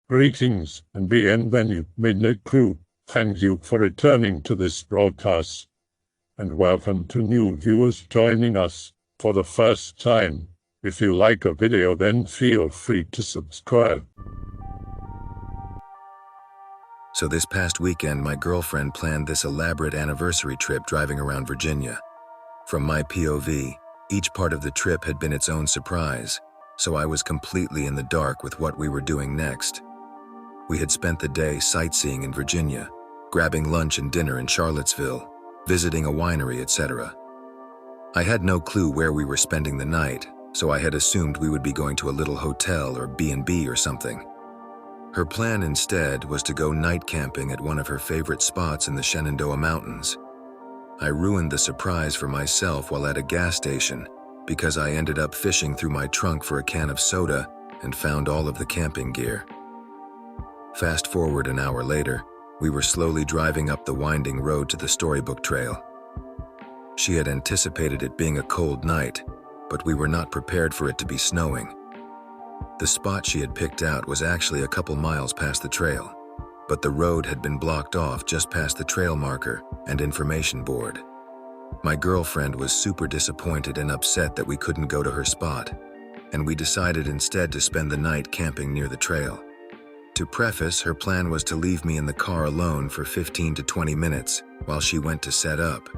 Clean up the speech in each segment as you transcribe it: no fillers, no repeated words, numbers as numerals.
Greetings and bienvenue, Midnight Crew. Thank you for returning to this broadcast, and welcome to new viewers joining us for the first time. If you like a video, then feel free to subscribe. So this past weekend, my girlfriend planned this elaborate anniversary trip driving around Virginia. From my POV, each part of the trip had been its own surprise, so I was completely in the dark with what we were doing next. We had spent the day sightseeing in Virginia, grabbing lunch and dinner in Charlottesville, visiting a winery, etc. I had no clue where we were spending the night, so I had assumed we would be going to a little hotel or B&B or something. Her plan instead was to go night camping at one of her favorite spots in the Shenandoah Mountains. I ruined the surprise for myself while at a gas station because I ended up fishing through my trunk for a can of soda and found all of the camping gear. Fast forward an hour later, we were slowly driving up the winding road to the Storybook Trail. She had anticipated it being a cold night, but we were not prepared for it to be snowing. The spot she had picked out was actually a couple miles past the trail, but the road had been blocked off just past the trail marker and information board. My girlfriend was super disappointed and upset that we couldn't go to her spot, and we decided instead to spend the night camping near the trail. To preface, her plan was to leave me in the car alone for 15 to 20 minutes while she went to set up.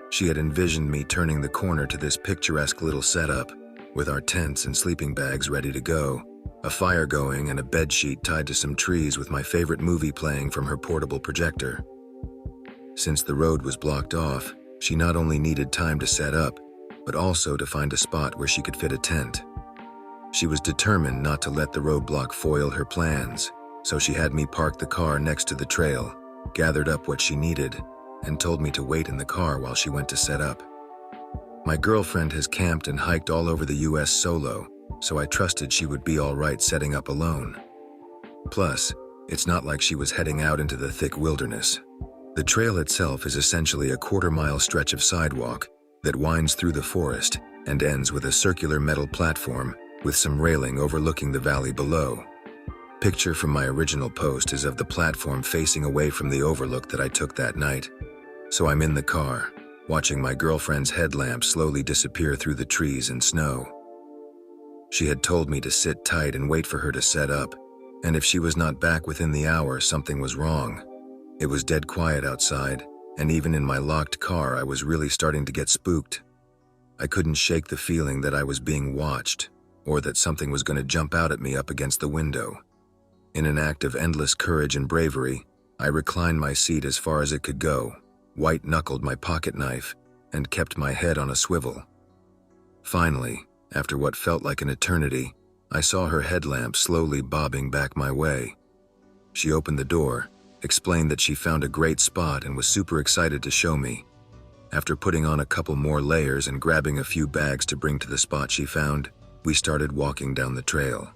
She had envisioned me turning the corner to this picturesque little setup, with our tents and sleeping bags ready to go, a fire going and a bed sheet tied to some trees with my favorite movie playing from her portable projector. Since the road was blocked off, she not only needed time to set up, but also to find a spot where she could fit a tent. She was determined not to let the roadblock foil her plans, so she had me park the car next to the trail, gathered up what she needed, and told me to wait in the car while she went to set up. My girlfriend has camped and hiked all over the US solo, so I trusted she would be all right setting up alone. Plus, it's not like she was heading out into the thick wilderness. The trail itself is essentially a quarter-mile stretch of sidewalk that winds through the forest and ends with a circular metal platform with some railing overlooking the valley below. Picture from my original post is of the platform facing away from the overlook that I took that night. So I'm in the car, watching my girlfriend's headlamp slowly disappear through the trees and snow. She had told me to sit tight and wait for her to set up, and if she was not back within the hour, something was wrong. It was dead quiet outside, and even in my locked car, I was really starting to get spooked. I couldn't shake the feeling that I was being watched, or that something was going to jump out at me up against the window. In an act of endless courage and bravery, I reclined my seat as far as it could go, white-knuckled my pocket knife, and kept my head on a swivel. Finally, after what felt like an eternity, I saw her headlamp slowly bobbing back my way. She opened the door, explained that she found a great spot and was super excited to show me. After putting on a couple more layers and grabbing a few bags to bring to the spot she found, we started walking down the trail.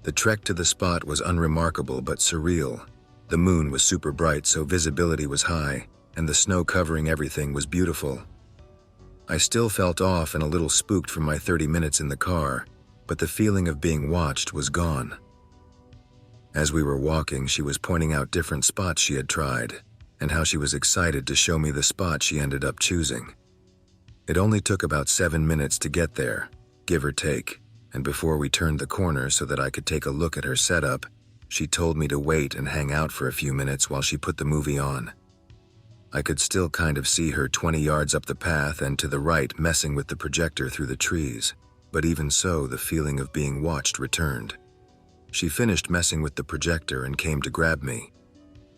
The trek to the spot was unremarkable but surreal. The moon was super bright, so visibility was high, and the snow covering everything was beautiful. I still felt off and a little spooked from my 30 minutes in the car, but the feeling of being watched was gone. As we were walking, she was pointing out different spots she had tried, and how she was excited to show me the spot she ended up choosing. It only took about 7 minutes to get there, give or take, and before we turned the corner so that I could take a look at her setup, she told me to wait and hang out for a few minutes while she put the movie on. I could still kind of see her 20 yards up the path and to the right messing with the projector through the trees, but even so, the feeling of being watched returned. She finished messing with the projector and came to grab me.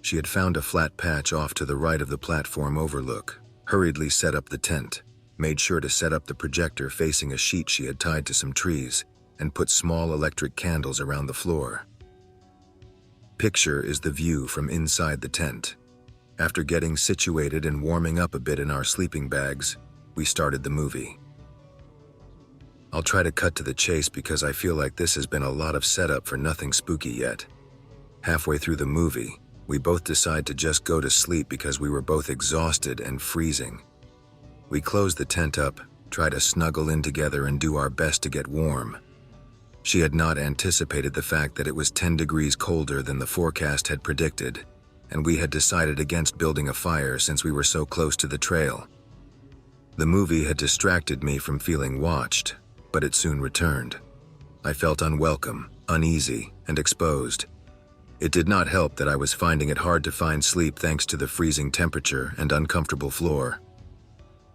She had found a flat patch off to the right of the platform overlook, hurriedly set up the tent, made sure to set up the projector facing a sheet she had tied to some trees, and put small electric candles around the floor. Picture is the view from inside the tent. After getting situated and warming up a bit in our sleeping bags, we started the movie. I'll try to cut to the chase because I feel like this has been a lot of setup for nothing spooky yet. Halfway through the movie, we both decide to just go to sleep because we were both exhausted and freezing. We close the tent up, try to snuggle in together and do our best to get warm. She had not anticipated the fact that it was 10 degrees colder than the forecast had predicted, and we had decided against building a fire since we were so close to the trail. The movie had distracted me from feeling watched, but it soon returned. I felt unwelcome, uneasy, and exposed. It did not help that I was finding it hard to find sleep thanks to the freezing temperature and uncomfortable floor.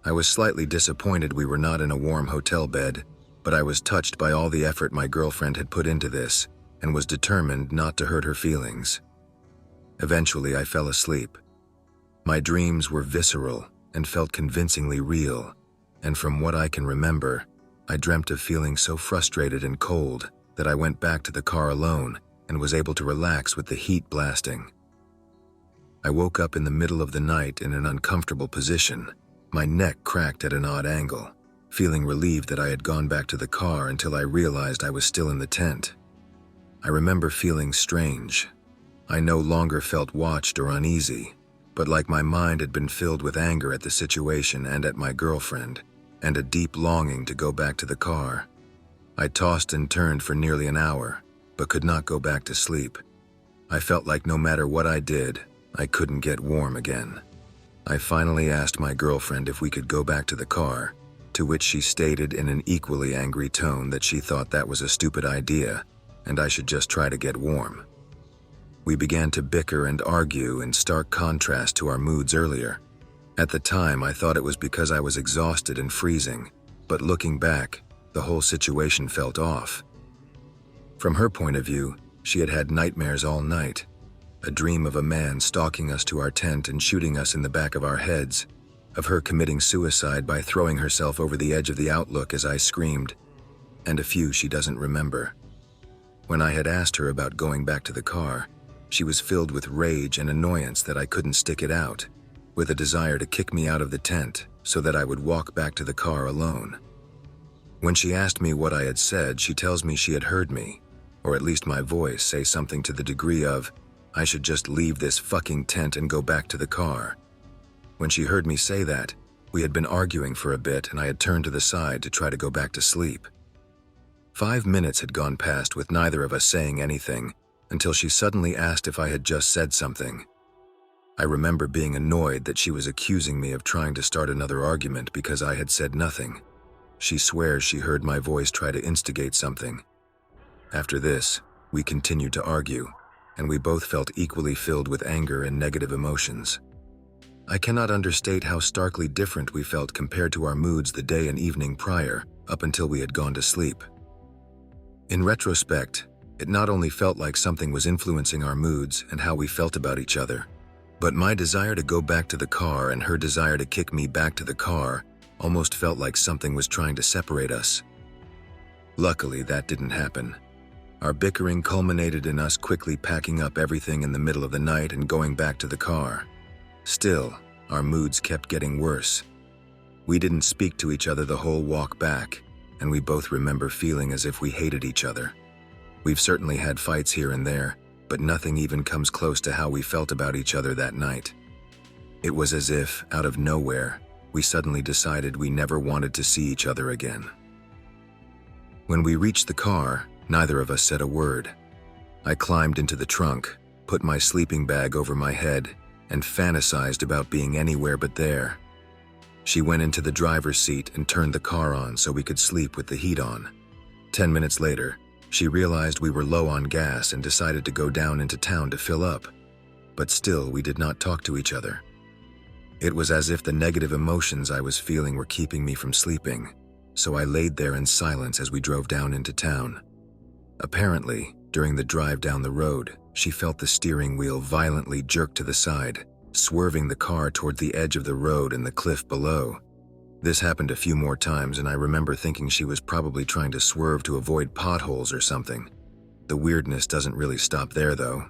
I was slightly disappointed we were not in a warm hotel bed, but I was touched by all the effort my girlfriend had put into this and was determined not to hurt her feelings. Eventually, I fell asleep. My dreams were visceral and felt convincingly real, and from what I can remember, I dreamt of feeling so frustrated and cold that I went back to the car alone and was able to relax with the heat blasting. I woke up in the middle of the night in an uncomfortable position, my neck cracked at an odd angle, feeling relieved that I had gone back to the car until I realized I was still in the tent. I remember feeling strange. I no longer felt watched or uneasy, but like my mind had been filled with anger at the situation and at my girlfriend, and a deep longing to go back to the car. I tossed and turned for nearly an hour, but could not go back to sleep. I felt like no matter what I did, I couldn't get warm again. I finally asked my girlfriend if we could go back to the car, to which she stated in an equally angry tone that she thought that was a stupid idea, and I should just try to get warm. We began to bicker and argue in stark contrast to our moods earlier. At the time, I thought it was because I was exhausted and freezing, but looking back, the whole situation felt off. From her point of view, she had had nightmares all night. A dream of a man stalking us to our tent and shooting us in the back of our heads, of her committing suicide by throwing herself over the edge of the Outlook as I screamed, and a few she doesn't remember. When I had asked her about going back to the car, she was filled with rage and annoyance that I couldn't stick it out, with a desire to kick me out of the tent so that I would walk back to the car alone. When she asked me what I had said, she tells me she had heard me, or at least my voice, say something to the degree of, I should just leave this fucking tent and go back to the car. When she heard me say that, we had been arguing for a bit and I had turned to the side to try to go back to sleep. 5 minutes had gone past with neither of us saying anything until she suddenly asked if I had just said something. I remember being annoyed that she was accusing me of trying to start another argument because I had said nothing. She swears she heard my voice try to instigate something. After this, we continued to argue, and we both felt equally filled with anger and negative emotions. I cannot understate how starkly different we felt compared to our moods the day and evening prior, up until we had gone to sleep. In retrospect, it not only felt like something was influencing our moods and how we felt about each other, but my desire to go back to the car and her desire to kick me back to the car almost felt like something was trying to separate us. Luckily, that didn't happen. Our bickering culminated in us quickly packing up everything in the middle of the night and going back to the car. Still, our moods kept getting worse. We didn't speak to each other the whole walk back, and we both remember feeling as if we hated each other. We've certainly had fights here and there, but nothing even comes close to how we felt about each other that night. It was as if, out of nowhere, we suddenly decided we never wanted to see each other again. When we reached the car, neither of us said a word. I climbed into the trunk, put my sleeping bag over my head, and fantasized about being anywhere but there. She went into the driver's seat and turned the car on so we could sleep with the heat on. 10 minutes later, she realized we were low on gas and decided to go down into town to fill up. But still, we did not talk to each other. It was as if the negative emotions I was feeling were keeping me from sleeping, so I laid there in silence as we drove down into town. Apparently, during the drive down the road, she felt the steering wheel violently jerk to the side, swerving the car toward the edge of the road and the cliff below. This happened a few more times, and I remember thinking she was probably trying to swerve to avoid potholes or something. The weirdness doesn't really stop there, though.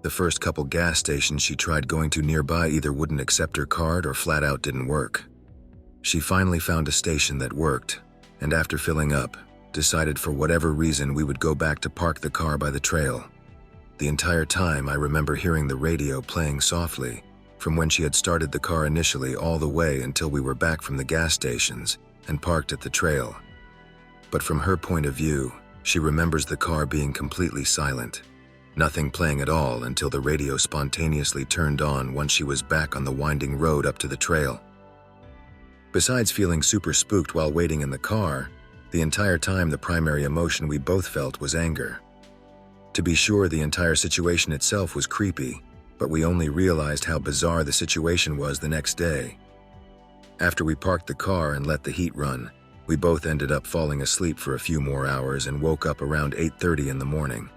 The first couple gas stations she tried going to nearby either wouldn't accept her card or flat out didn't work. She finally found a station that worked, and after filling up, decided for whatever reason we would go back to park the car by the trail. The entire time I remember hearing the radio playing softly, from when she had started the car initially all the way until we were back from the gas stations and parked at the trail. But from her point of view, She remembers the car being completely silent, nothing playing at all until the radio spontaneously turned on once she was back on the winding road up to the trail. Besides feeling super spooked while waiting in the car, the entire time the primary emotion we both felt was anger. To be sure, the entire situation itself was creepy, but we only realized how bizarre the situation was the next day. After we parked the car and let the heat run, we both ended up falling asleep for a few more hours and woke up around 8:30 in the morning.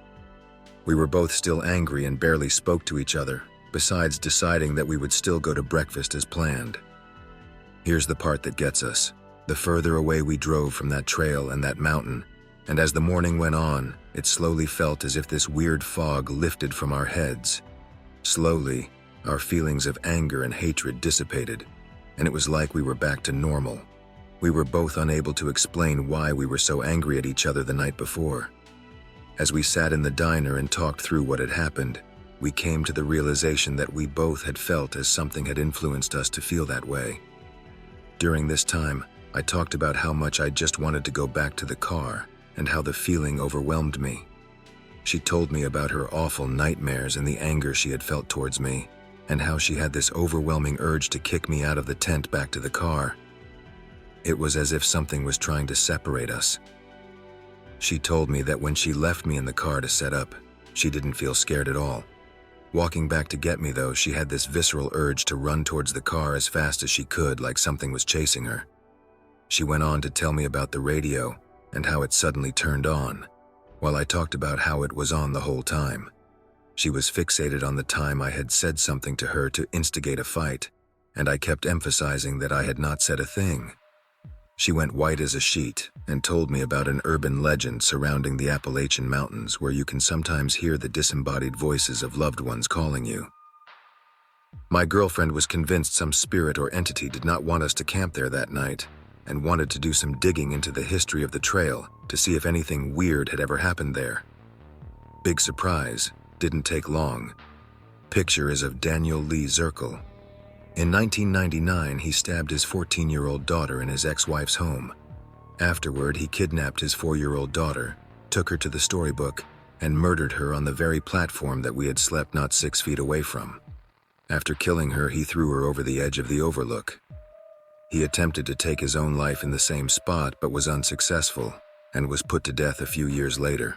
We were both still angry and barely spoke to each other, besides deciding that we would still go to breakfast as planned. Here's the part that gets us. The further away we drove from that trail and that mountain, and as the morning went on, it slowly felt as if this weird fog lifted from our heads. Slowly, our feelings of anger and hatred dissipated, and it was like we were back to normal. We were both unable to explain why we were so angry at each other the night before. As we sat in the diner and talked through what had happened, we came to the realization that we both had felt as something had influenced us to feel that way. During this time, I talked about how much I just wanted to go back to the car and how the feeling overwhelmed me. She told me about her awful nightmares and the anger she had felt towards me, and how she had this overwhelming urge to kick me out of the tent back to the car. It was as if something was trying to separate us. She told me that when she left me in the car to set up, she didn't feel scared at all. Walking back to get me though, she had this visceral urge to run towards the car as fast as she could, like something was chasing her. She went on to tell me about the radio and how it suddenly turned on, while I talked about how it was on the whole time. She was fixated on the time I had said something to her to instigate a fight, and I kept emphasizing that I had not said a thing. She went white as a sheet and told me about an urban legend surrounding the Appalachian Mountains where you can sometimes hear the disembodied voices of loved ones calling you. My girlfriend was convinced some spirit or entity did not want us to camp there that night and wanted to do some digging into the history of the trail to see if anything weird had ever happened there. Big surprise, didn't take long. Picture is of Daniel Lee Zirkle. In 1999, he stabbed his 14-year-old daughter in his ex-wife's home. Afterward, he kidnapped his 4-year-old daughter, took her to the storybook, and murdered her on the very platform that we had slept not 6 feet away from. After killing her, he threw her over the edge of the Overlook. He attempted to take his own life in the same spot but was unsuccessful and was put to death a few years later.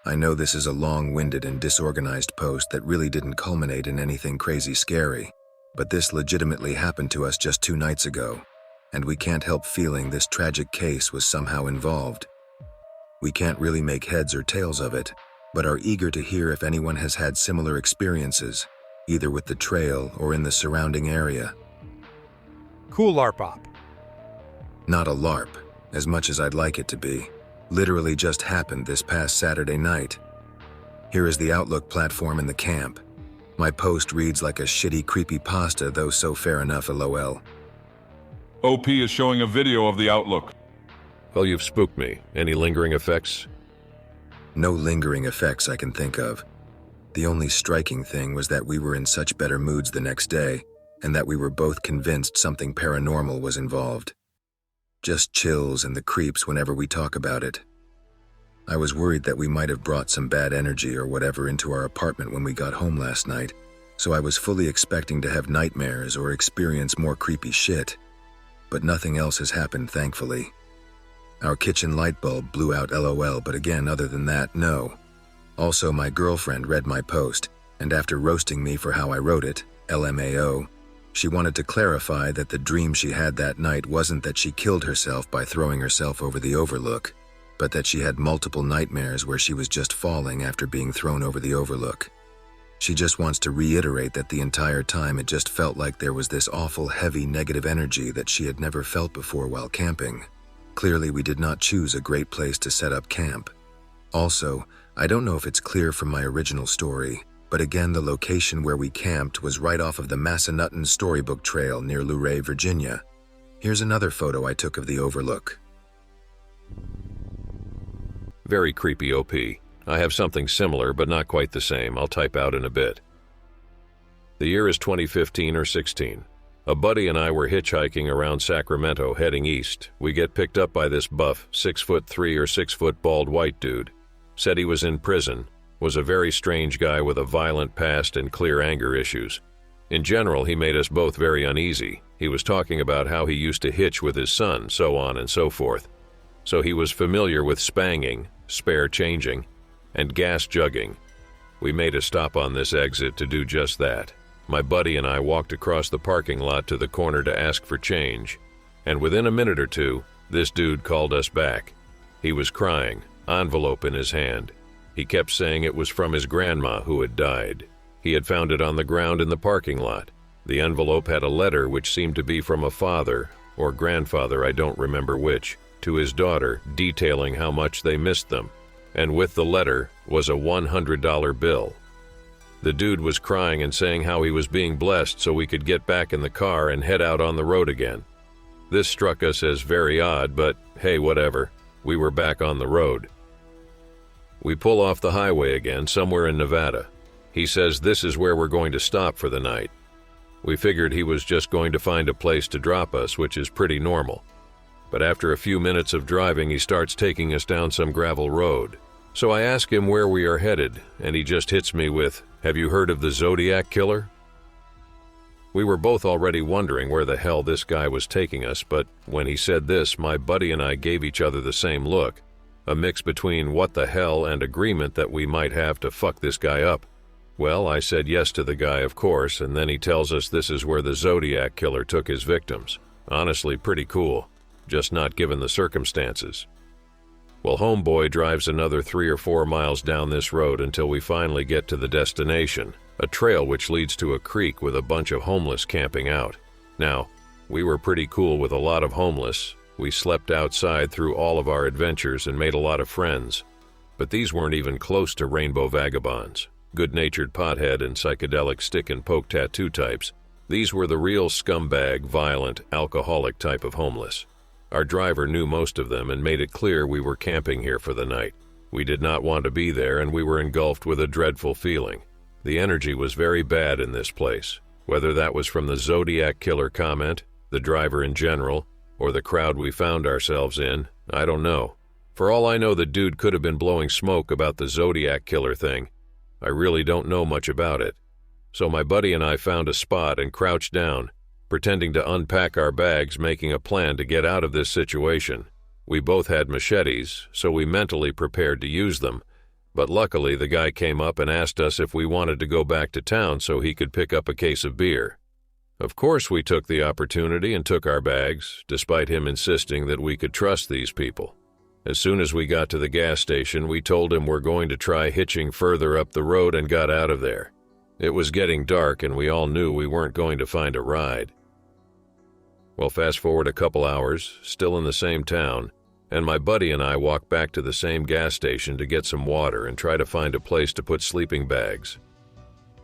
I know this is a long-winded and disorganized post that really didn't culminate in anything crazy scary, but this legitimately happened to us just 2 nights ago, and we can't help feeling this tragic case was somehow involved. We can't really make heads or tails of it, but are eager to hear if anyone has had similar experiences, either with the trail or in the surrounding area. Cool LARP op. Not a LARP, as much as I'd like it to be. Literally just happened this past Saturday night. Here is the Outlook platform in the camp. My post reads like a shitty creepypasta, though so fair enough, lol. OP is showing a video of the Outlook. Well, you've spooked me. Any lingering effects? No lingering effects I can think of. The only striking thing was that we were in such better moods the next day, and that we were both convinced something paranormal was involved. Just chills and the creeps whenever we talk about it. I was worried that we might have brought some bad energy or whatever into our apartment when we got home last night, so I was fully expecting to have nightmares or experience more creepy shit. But nothing else has happened, thankfully. Our kitchen light bulb blew out LOL, but again, other than that, no. Also, my girlfriend read my post, and after roasting me for how I wrote it, LMAO, she wanted to clarify that the dream she had that night wasn't that she killed herself by throwing herself over the Overlook, but that she had multiple nightmares where she was just falling after being thrown over the Overlook. She just wants to reiterate that the entire time it just felt like there was this awful heavy negative energy that she had never felt before while camping. Clearly, we did not choose a great place to set up camp. Also, I don't know if it's clear from my original story, but again, the location where we camped was right off of the Massanutten Storybook Trail near Luray, Virginia. Here's another photo I took of the Overlook. Very creepy, OP. I have something similar, but not quite the same. I'll type out in a bit. The year is 2015 or 16. A buddy and I were hitchhiking around Sacramento heading east. We get picked up by this buff, 6'3" or 6 foot bald white dude. Said he was in prison, was a very strange guy with a violent past and clear anger issues. In general, he made us both very uneasy. He was talking about how he used to hitch with his son, so on and so forth. So he was familiar with spanging, spare changing, and gas jugging. We made a stop on this exit to do just that. My buddy and I walked across the parking lot to the corner to ask for change, and within a minute or two, this dude called us back. He was crying, envelope in his hand. He kept saying it was from his grandma who had died. He had found it on the ground in the parking lot. The envelope had a letter which seemed to be from a father, or grandfather, I don't remember which, to his daughter, detailing how much they missed them. And with the letter was a $100 bill. The dude was crying and saying how he was being blessed so we could get back in the car and head out on the road again. This struck us as very odd, but hey, whatever. We were back on the road. We pull off the highway again, somewhere in Nevada. He says this is where we're going to stop for the night. We figured he was just going to find a place to drop us, which is pretty normal. But after a few minutes of driving, he starts taking us down some gravel road. So I ask him where we are headed, and he just hits me with, "Have you heard of the Zodiac Killer?" We were both already wondering where the hell this guy was taking us, but when he said this, my buddy and I gave each other the same look, a mix between what the hell and agreement that we might have to fuck this guy up. Well, I said yes to the guy, of course, and then he tells us this is where the Zodiac Killer took his victims. Honestly, pretty cool, just not given the circumstances. Well, homeboy drives another 3 or 4 miles down this road until we finally get to the destination, a trail which leads to a creek with a bunch of homeless camping out. Now, we were pretty cool with a lot of homeless. We slept outside through all of our adventures and made a lot of friends. But these weren't even close to rainbow vagabonds, good-natured pothead and psychedelic stick and poke tattoo types. These were the real scumbag, violent, alcoholic type of homeless. Our driver knew most of them and made it clear we were camping here for the night. We did not want to be there, and we were engulfed with a dreadful feeling. The energy was very bad in this place. Whether that was from the Zodiac Killer comment, the driver in general, or the crowd we found ourselves in, I don't know. For all I know, the dude could have been blowing smoke about the Zodiac Killer thing. I really don't know much about it. So my buddy and I found a spot and crouched down, pretending to unpack our bags, making a plan to get out of this situation. We both had machetes, so we mentally prepared to use them, but luckily the guy came up and asked us if we wanted to go back to town so he could pick up a case of beer. Of course we took the opportunity and took our bags, despite him insisting that we could trust these people. As soon as we got to the gas station, we told him we're going to try hitching further up the road and got out of there. It was getting dark and we all knew we weren't going to find a ride. Well, fast forward a couple hours, still in the same town, and my buddy and I walk back to the same gas station to get some water and try to find a place to put sleeping bags.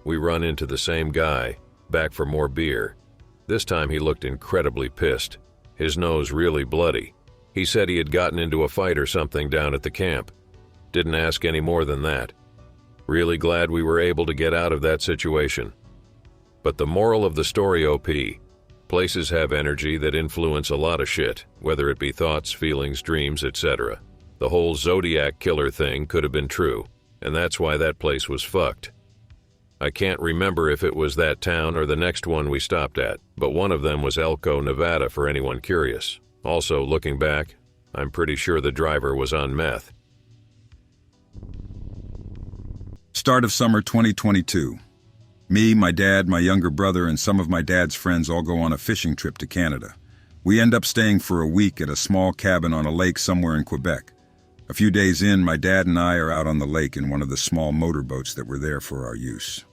We run into the same guy, back for more beer. This time he looked incredibly pissed, his nose really bloody. He said he had gotten into a fight or something down at the camp. Didn't ask any more than that. Really glad we were able to get out of that situation. But the moral of the story, OP, places have energy that influence a lot of shit, whether it be thoughts, feelings, dreams, etc. The whole Zodiac Killer thing could have been true, and that's why that place was fucked. I can't remember if it was that town or the next one we stopped at, but one of them was Elko, Nevada, for anyone curious. Also, looking back, I'm pretty sure the driver was on meth. Start of summer 2022. Me, my dad, my younger brother, and some of my dad's friends all go on a fishing trip to Canada. We end up staying for a week at a small cabin on a lake somewhere in Quebec. A few days in, my dad and I are out on the lake in one of the small motorboats that were there for our use.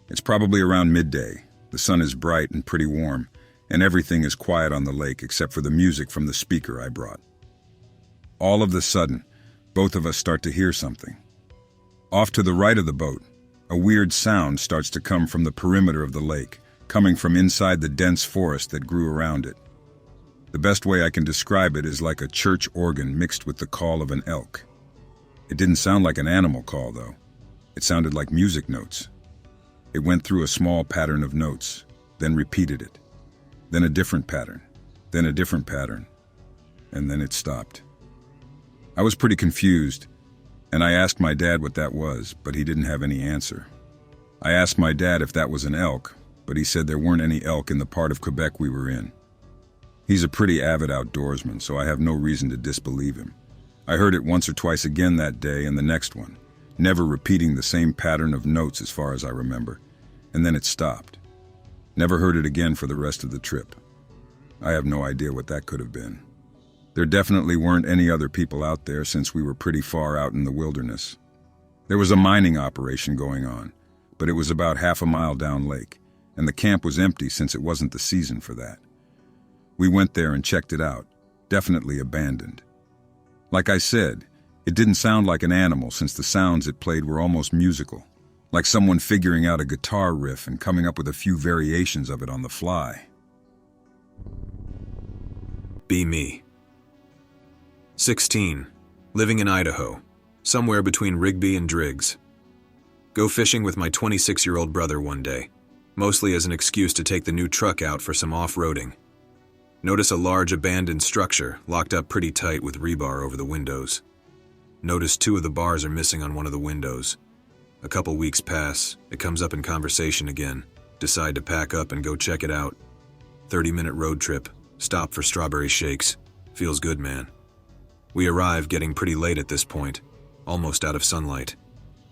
It's probably around midday. The sun is bright and pretty warm, and everything is quiet on the lake except for the music from the speaker I brought. All of a sudden, both of us start to hear something. Off to the right of the boat, a weird sound starts to come from the perimeter of the lake, coming from inside the dense forest that grew around it. The best way I can describe it is like a church organ mixed with the call of an elk. It didn't sound like an animal call, though. It sounded like music notes. It went through a small pattern of notes, then repeated it. then a different pattern, then a different pattern, and then it stopped. I was pretty confused, and I asked my dad what that was, but he didn't have any answer. I asked my dad if that was an elk, but he said there weren't any elk in the part of Quebec we were in. He's a pretty avid outdoorsman, so I have no reason to disbelieve him. I heard it once or twice again that day and the next one, never repeating the same pattern of notes as far as I remember, and then it stopped. Never heard it again for the rest of the trip. I have no idea what that could have been. There definitely weren't any other people out there since we were pretty far out in the wilderness. There was a mining operation going on, but it was about half a mile down lake, and the camp was empty since it wasn't the season for that. We went there and checked it out, definitely abandoned. Like I said, it didn't sound like an animal since the sounds it played were almost musical, like someone figuring out a guitar riff and coming up with a few variations of it on the fly. Be me. 16. Living in Idaho, somewhere between Rigby and Driggs. Go fishing with my 26-year-old brother one day, mostly as an excuse to take the new truck out for some off-roading. Notice a large abandoned structure locked up pretty tight with rebar over the windows. Notice 2 of the bars are missing on one of the windows. A couple weeks pass, it comes up in conversation again. Decide to pack up and go check it out. 30-minute road trip, stop for strawberry shakes. Feels good, man. We arrive getting pretty late at this point, almost out of sunlight.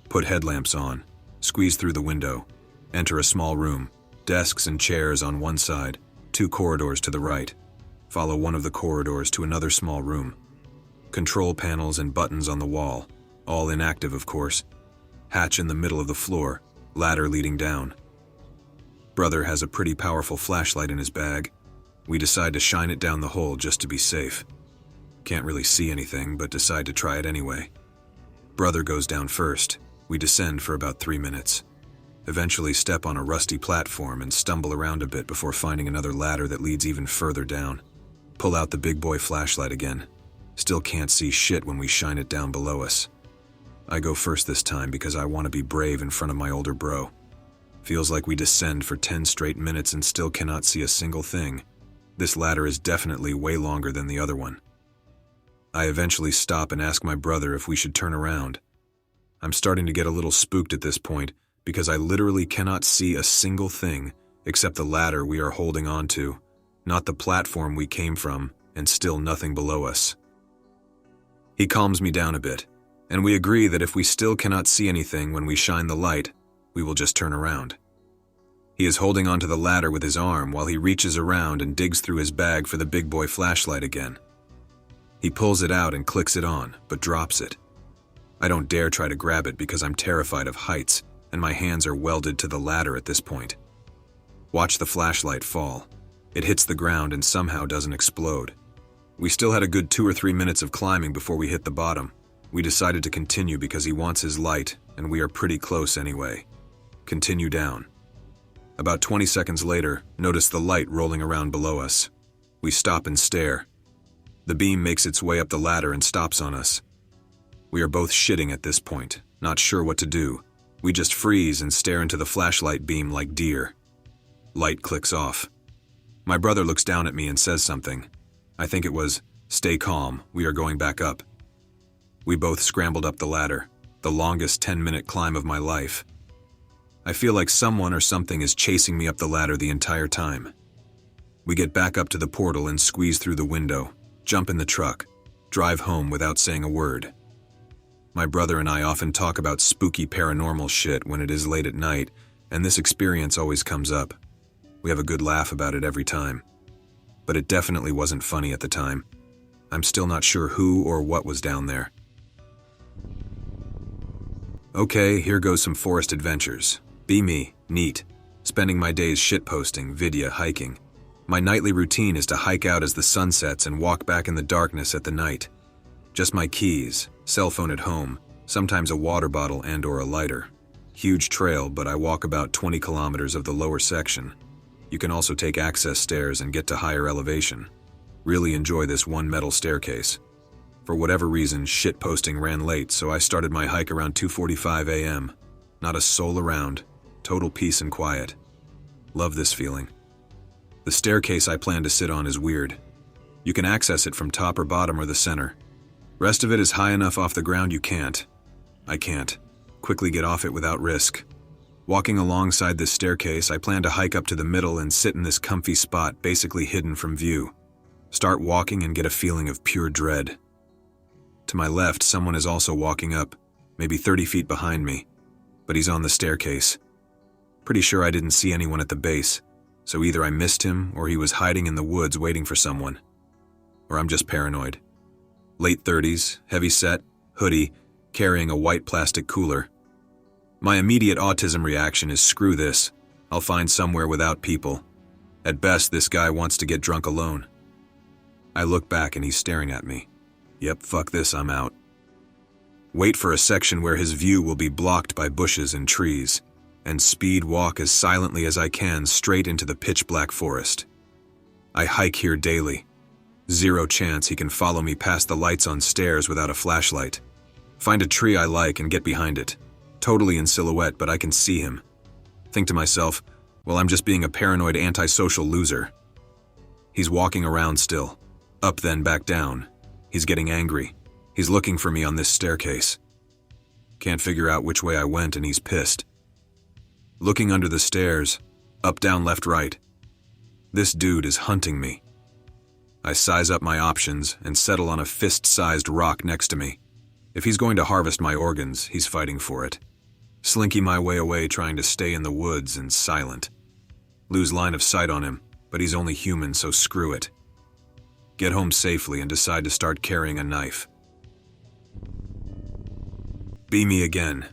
Put headlamps on, squeeze through the window, enter a small room, desks and chairs on one side, 2 corridors to the right. Follow one of the corridors to another small room. Control panels and buttons on the wall, all inactive of course. Hatch in the middle of the floor, ladder leading down. Brother has a pretty powerful flashlight in his bag. We decide to shine it down the hole just to be safe. Can't really see anything, but decide to try it anyway. Brother goes down first. We descend for about 3 minutes. Eventually step on a rusty platform and stumble around a bit before finding another ladder that leads even further down. Pull out the big boy flashlight again. Still can't see shit when we shine it down below us. I go first this time because I want to be brave in front of my older bro. Feels like we descend for 10 straight minutes and still cannot see a single thing. This ladder is definitely way longer than the other one. I eventually stop and ask my brother if we should turn around. I'm starting to get a little spooked at this point because I literally cannot see a single thing except the ladder we are holding on to, not the platform we came from, and still nothing below us. He calms me down a bit, and we agree that if we still cannot see anything when we shine the light, we will just turn around. He is holding onto the ladder with his arm while he reaches around and digs through his bag for the big boy flashlight again. He pulls it out and clicks it on, but drops it. I don't dare try to grab it because I'm terrified of heights, and my hands are welded to the ladder at this point. Watch the flashlight fall. It hits the ground and somehow doesn't explode. We still had a good 2 or 3 minutes of climbing before we hit the bottom. We decided to continue because he wants his light, and we are pretty close anyway. Continue down. About 20 seconds later, notice the light rolling around below us. We stop and stare. The beam makes its way up the ladder and stops on us. We are both shitting at this point, not sure what to do. We just freeze and stare into the flashlight beam like deer. Light clicks off. My brother looks down at me and says something. I think it was, "Stay calm, we are going back up." We both scrambled up the ladder, the longest 10-minute climb of my life. I feel like someone or something is chasing me up the ladder the entire time. We get back up to the portal and squeeze through the window, jump in the truck, drive home without saying a word. My brother and I often talk about spooky paranormal shit when it is late at night, and this experience always comes up. We have a good laugh about it every time. But it definitely wasn't funny at the time. I'm still not sure who or what was down there. Okay, here goes some forest adventures. Be me, neat. Spending my days shitposting, vidya, hiking. My nightly routine is to hike out as the sun sets and walk back in the darkness at the night. Just my keys, cell phone at home, sometimes a water bottle and/or a lighter. Huge trail, but I walk about 20 kilometers of the lower section. You can also take access stairs and get to higher elevation. Really enjoy this one metal staircase. For whatever reason, shitposting ran late, so I started my hike around 2:45 a.m. Not a soul around, total peace and quiet. Love this feeling. The staircase I plan to sit on is weird. You can access it from top or bottom or the center. Rest of it is high enough off the ground you can't. I can't quickly get off it without risk. Walking alongside this staircase, I plan to hike up to the middle and sit in this comfy spot basically hidden from view. Start walking and get a feeling of pure dread. To my left, someone is also walking up, maybe 30 feet behind me, but he's on the staircase. Pretty sure I didn't see anyone at the base, so either I missed him or he was hiding in the woods waiting for someone. Or I'm just paranoid. Late 30s, heavy set, hoodie, carrying a white plastic cooler. My immediate autism reaction is screw this. I'll find somewhere without people. At best, this guy wants to get drunk alone. I look back and he's staring at me. Yep, fuck this, I'm out. Wait for a section where his view will be blocked by bushes and trees, and speed walk as silently as I can straight into the pitch-black forest. I hike here daily. Zero chance he can follow me past the lights on stairs without a flashlight. Find a tree I like and get behind it. Totally in silhouette, but I can see him. Think to myself, well, I'm just being a paranoid antisocial loser. He's walking around still. Up then back down. He's getting angry. He's looking for me on this staircase. Can't figure out which way I went and he's pissed. Looking under the stairs. Up, down, left, right. This dude is hunting me. I size up my options and settle on a fist-sized rock next to me. If he's going to harvest my organs, he's fighting for it. Slinky my way away trying to stay in the woods and silent. Lose line of sight on him, but he's only human, so screw it. Get home safely and decide to start carrying a knife. Be me again.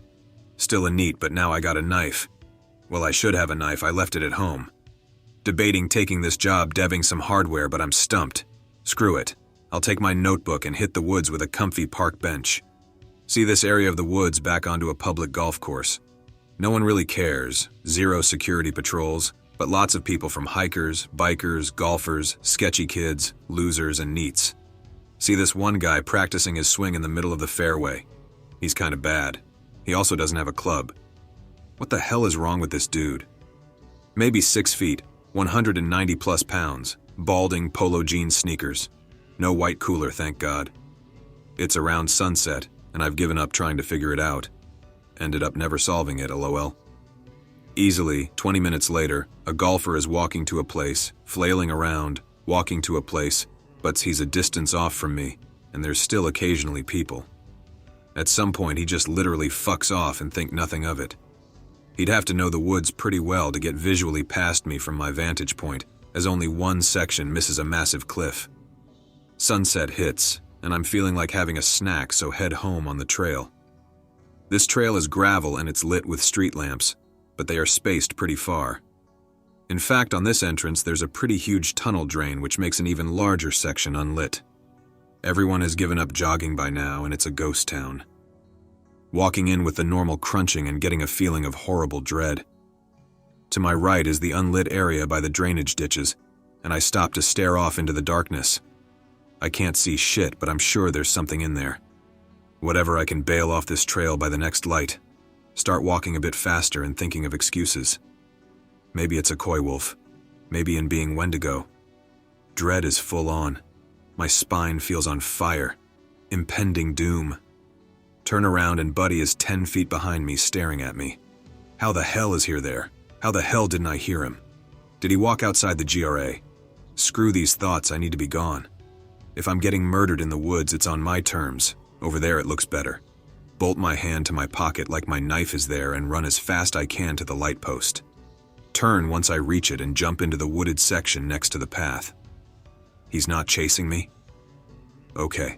Still a neat, but now I got a knife. Well, I should have a knife, I left it at home. Debating taking this job deving some hardware, but I'm stumped. Screw it. I'll take my notebook and hit the woods with a comfy park bench. See this area of the woods back onto a public golf course. No one really cares, zero security patrols, but lots of people from hikers, bikers, golfers, sketchy kids, losers, and neats. See this one guy practicing his swing in the middle of the fairway. He's kinda bad. He also doesn't have a club. What the hell is wrong with this dude? Maybe 6 feet, 190 plus pounds, balding polo jeans sneakers. No white cooler, thank God. It's around sunset, and I've given up trying to figure it out. Ended up never solving it, lol. Easily, 20 minutes later, a golfer is walking to a place, flailing around, walking to a place, but he's a distance off from me, and there's still occasionally people. At some point, he just literally fucks off and think nothing of it. He'd have to know the woods pretty well to get visually past me from my vantage point, as only one section misses a massive cliff. Sunset hits, and I'm feeling like having a snack, so head home on the trail. This trail is gravel and it's lit with street lamps, but they are spaced pretty far. In fact, on this entrance, there's a pretty huge tunnel drain which makes an even larger section unlit. Everyone has given up jogging by now, and it's a ghost town. Walking in with the normal crunching and getting a feeling of horrible dread. To my right is the unlit area by the drainage ditches, and I stop to stare off into the darkness. I can't see shit, but I'm sure there's something in there. Whatever, I can bail off this trail by the next light. Start walking a bit faster and thinking of excuses. Maybe it's a coy wolf. Maybe in being Wendigo. Dread is full on. My spine feels on fire. Impending doom. Turn around and Buddy is 10 feet behind me staring at me. How the hell is he there? How the hell didn't I hear him? Did he walk outside the GRA? Screw these thoughts, I need to be gone. If I'm getting murdered in the woods, it's on my terms. Over there it looks better. Bolt my hand to my pocket like my knife is there and run as fast I can to the light post. Turn once I reach it and jump into the wooded section next to the path. He's not chasing me? Okay.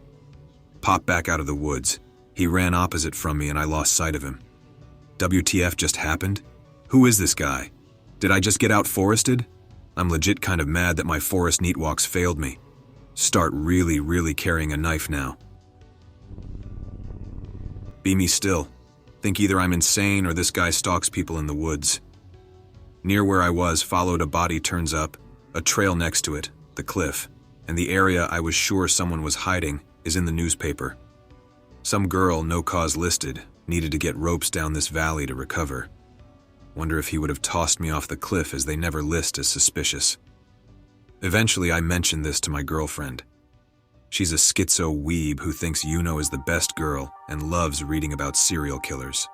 Pop back out of the woods. He ran opposite from me and I lost sight of him. WTF just happened? Who is this guy? Did I just get out forested? I'm legit kind of mad that my forest neat walks failed me. Start really carrying a knife now. Be me still. Think either I'm insane or this guy stalks people in the woods. Near where I was, followed a body turns up, a trail next to it, the cliff, and the area I was sure someone was hiding is in the newspaper. Some girl, no cause listed, needed to get ropes down this valley to recover. Wonder if he would have tossed me off the cliff as they never list as suspicious. Eventually, I mentioned this to my girlfriend. She's a schizo weeb who thinks Yuno is the best girl and loves reading about serial killers.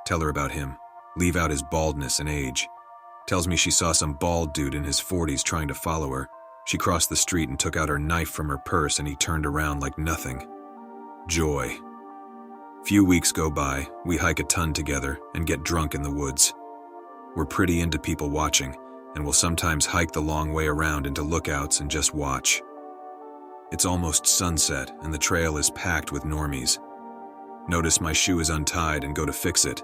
Tell her about him. Leave out his baldness and age. Tells me she saw some bald dude in his 40s trying to follow her. She crossed the street and took out her knife from her purse and he turned around like nothing. Joy. Few weeks go by, we hike a ton together and get drunk in the woods. We're pretty into people watching, and we'll sometimes hike the long way around into lookouts and just watch. It's almost sunset and the trail is packed with normies. Notice my shoe is untied and go to fix it.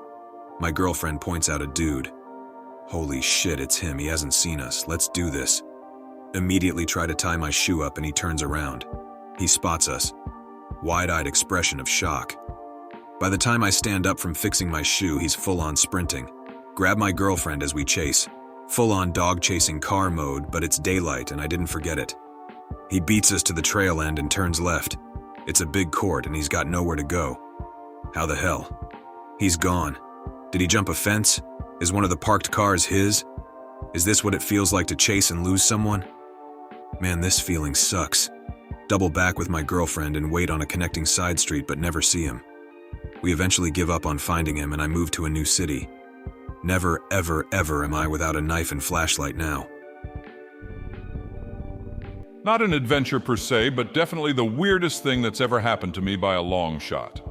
My girlfriend points out a dude. Holy shit, it's him, he hasn't seen us, let's do this. Immediately try to tie my shoe up and he turns around. He spots us. Wide-eyed expression of shock. By the time I stand up from fixing my shoe, he's full-on sprinting. Grab my girlfriend as we chase. Full-on dog-chasing car mode, but it's daylight and I didn't forget it. He beats us to the trail end and turns left. It's a big court and he's got nowhere to go. How the hell? He's gone. Did he jump a fence? Is one of the parked cars his? Is this what it feels like to chase and lose someone? Man, this feeling sucks. Double back with my girlfriend and wait on a connecting side street but never see him. We eventually give up on finding him and I move to a new city. Never, ever, ever am I without a knife and flashlight now. Not an adventure per se, but definitely the weirdest thing that's ever happened to me by a long shot.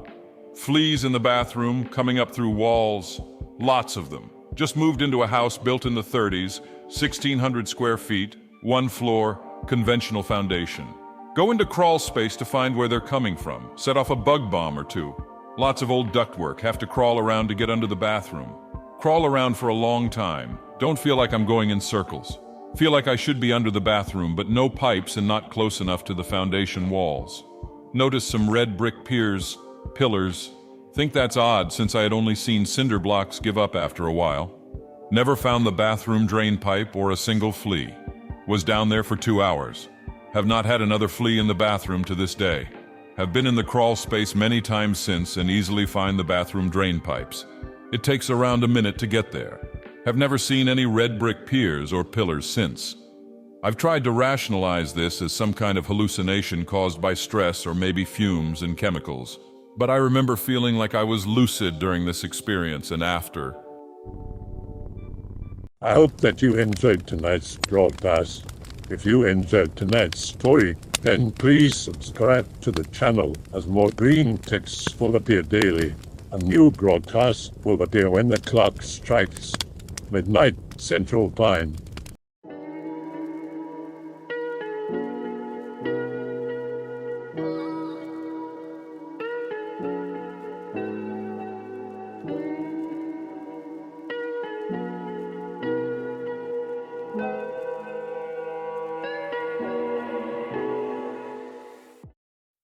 Fleas in the bathroom, coming up through walls, lots of them. Just moved into a house built in the 30s, 1,600 square feet, one floor, conventional foundation. Go into crawl space to find where they're coming from, set off a bug bomb or two. Lots of old ductwork, have to crawl around to get under the bathroom. Crawl around for a long time. Don't feel like I'm going in circles. Feel like I should be under the bathroom, but no pipes and not close enough to the foundation walls. Notice some red brick pillars. Think that's odd since I had only seen cinder blocks give up after a while. Never found the bathroom drain pipe or a single flea. Was down there for 2 hours. Have not had another flea in the bathroom to this day. Have been in the crawl space many times since and easily find the bathroom drain pipes. It takes around a minute to get there. Have never seen any red brick piers or pillars since. I've tried to rationalize this as some kind of hallucination caused by stress or maybe fumes and chemicals, but I remember feeling like I was lucid during this experience and after. I hope that you enjoyed tonight's broadcast. If you enjoyed tonight's story, then please subscribe to the channel as more Greentexts will appear daily. A new broadcast will appear when the clock strikes midnight Central Time.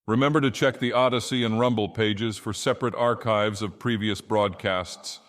Remember to check the Odyssey and Rumble pages for separate archives of previous broadcasts.